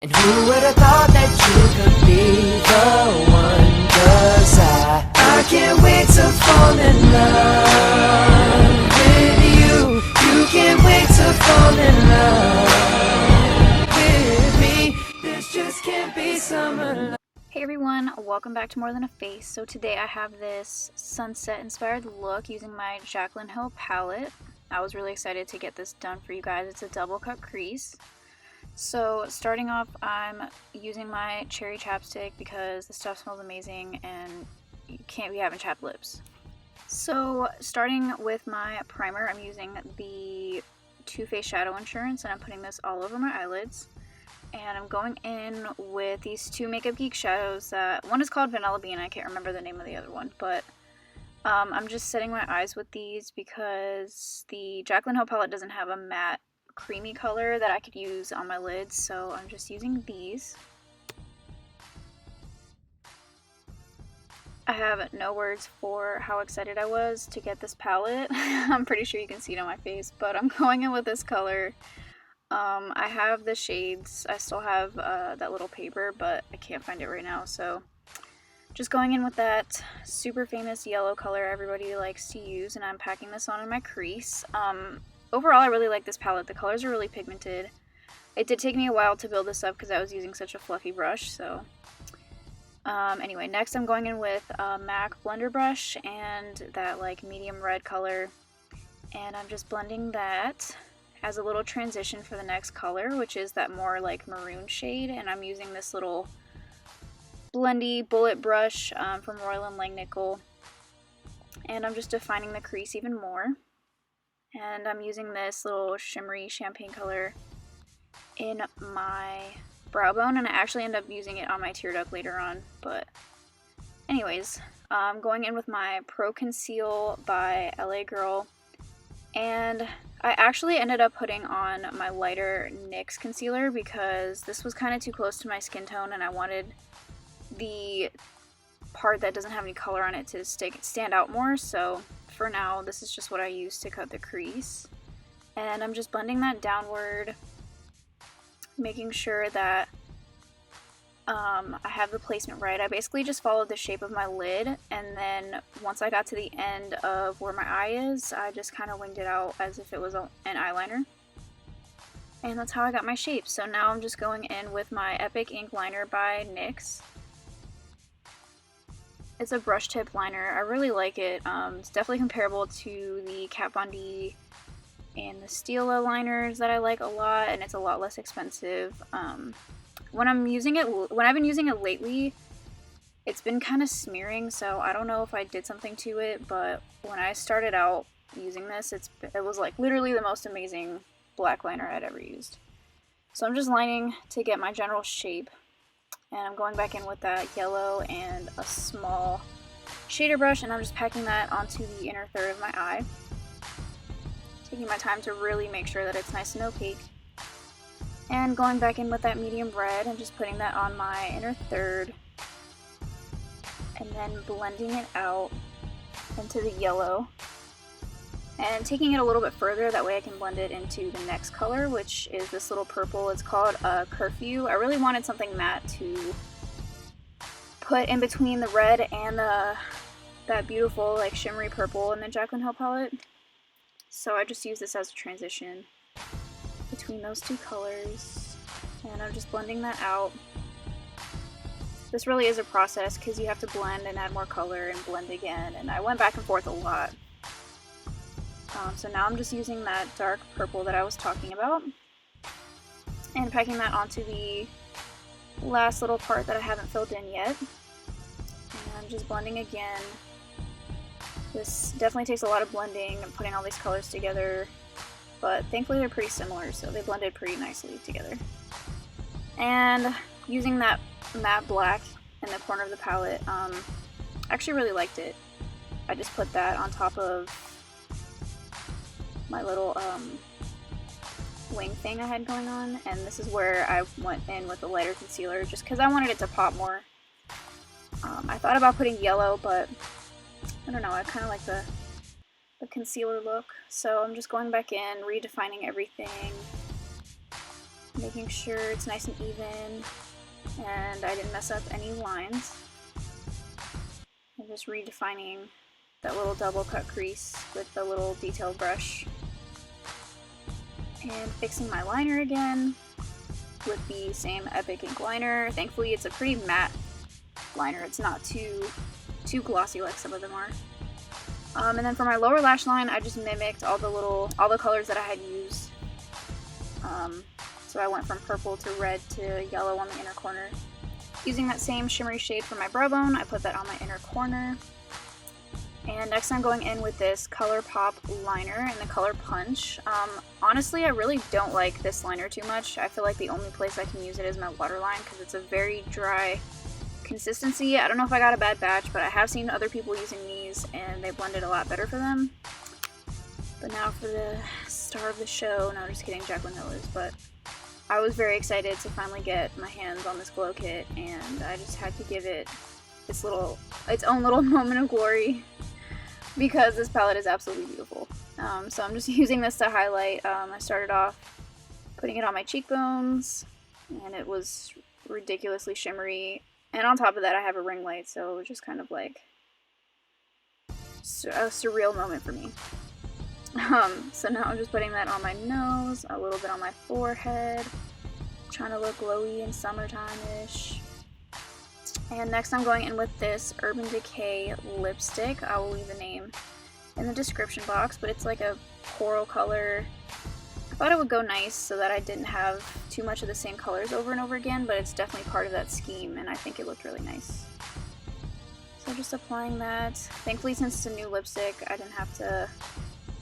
And who would have thought that you could be the one? 'Cause I can't wait to fall in love with you. You can't wait to fall in love with me. This just can't be summer love. Hey everyone, welcome back to More Than a Face. So today I have this sunset inspired look using my Jaclyn Hill palette. I was really excited to get this done for you guys. It's a double cut crease. So starting off, I'm using my cherry chapstick because the stuff smells amazing and you can't be having chapped lips. So starting with my primer, I'm using the TooFaced Shadow Insurance and I'm putting this all over my eyelids. And I'm going in with these two Makeup Geek shadows. One is called Vanilla Bean, I can't remember the name of the other one, but I'm just setting my eyes with these because the Jaclyn Hill palette doesn't have a matte creamy color that I could use on my lids, so I'm just using these. I have no words for how excited I was to get this palette. I'm pretty sure you can see it on my face, but I'm going in with this color. I have the shades. I still have that little paper, but I can't find it right now, so just going in with that super famous yellow color everybody likes to use, and I'm packing this on in my crease. Overall, I really like this palette. The colors are really pigmented. It did take me a while to build this up because I was using such a fluffy brush, so anyway, next I'm going in with a MAC blender brush and that like medium red color, and I'm just blending that as a little transition for the next color, which is that more like maroon shade, and I'm using this little blendy bullet brush from Royal & Langnickel, and I'm just defining the crease even more. And I'm using this little shimmery champagne color in my brow bone, and I actually end up using it on my tear duct later on, but anyways, I'm going in with my Pro Conceal by LA Girl, and I actually ended up putting on my lighter NYX concealer because this was kind of too close to my skin tone and I wanted the part that doesn't have any color on it to stand out more, so for now this is just what I use to cut the crease. And I'm just blending that downward, making sure that I have the placement right. I basically just followed the shape of my lid, and then once I got to the end of where my eye is, I just kind of winged it out as if it was an eyeliner. And that's how I got my shape. So now I'm just going in with my Epic Ink Liner by NYX. It's a brush tip liner. I really like it. It's definitely comparable to the Kat Von D and the Stila liners that I like a lot, and it's a lot less expensive. When I've been using it lately, it's been kind of smearing, so I don't know if I did something to it, but when I started out using this, it was like literally the most amazing black liner I'd ever used. So I'm just lining to get my general shape. And I'm going back in with that yellow and a small shader brush, and I'm just packing that onto the inner third of my eye. Taking my time to really make sure that it's nice and opaque. And going back in with that medium red and just putting that on my inner third. And then blending it out into the yellow. And taking it a little bit further, that way I can blend it into the next color, which is this little purple. It's called Curfew. I really wanted something matte to put in between the red and that beautiful like shimmery purple in the Jaclyn Hill palette. So I just use this as a transition between those two colors, and I'm just blending that out. This really is a process because you have to blend and add more color and blend again, and I went back and forth a lot. So now I'm just using that dark purple that I was talking about and packing that onto the last little part that I haven't filled in yet. And I'm just blending again. This definitely takes a lot of blending and putting all these colors together, but thankfully they're pretty similar, so they blended pretty nicely together. And using that matte black in the corner of the palette, I actually really liked it. I just put that on top of my little wing thing I had going on, and this is where I went in with a lighter concealer just because I wanted it to pop more. I thought about putting yellow, but I don't know, I kind of like the concealer look, so I'm just going back in, redefining everything, making sure it's nice and even and I didn't mess up any lines. I'm just redefining that little double cut crease with the little detail brush. And fixing my liner again with the same Epic Ink Liner. Thankfully it's a pretty matte liner, it's not too glossy like some of them are. And then for my lower lash line, I just mimicked all the colors that I had used. So I went from purple to red to yellow on the inner corner. Using that same shimmery shade for my brow bone, I put that on my inner corner. And next I'm going in with this Colourpop liner in the color Punch. Honestly, I really don't like this liner too much. I feel like the only place I can use it is my waterline because it's a very dry consistency. I don't know if I got a bad batch, but I have seen other people using these and they blended a lot better for them. But now for the star of the show, no, just kidding, Jaclyn Hill is, but I was very excited to finally get my hands on this glow kit and I just had to give it its own little moment of glory because this palette is absolutely beautiful. So I'm just using this to highlight. I started off putting it on my cheekbones and it was ridiculously shimmery. And on top of that, I have a ring light, so it was just kind of like a surreal moment for me. So now I'm just putting that on my nose, a little bit on my forehead, trying to look glowy and summertime-ish. And next I'm going in with this Urban Decay lipstick. I will leave the name in the description box, but it's like a coral color. I thought it would go nice so that I didn't have too much of the same colors over and over again, but it's definitely part of that scheme and I think it looked really nice. So just applying that. Thankfully, since it's a new lipstick, I didn't have to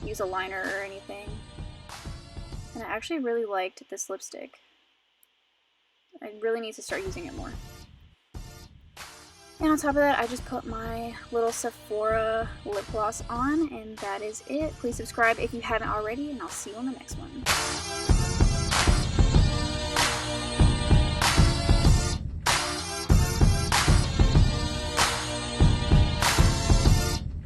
use a liner or anything. And I actually really liked this lipstick. I really need to start using it more. And on top of that, I just put my little Sephora lip gloss on, and that is it. Please subscribe if you haven't already, and I'll see you on the next one.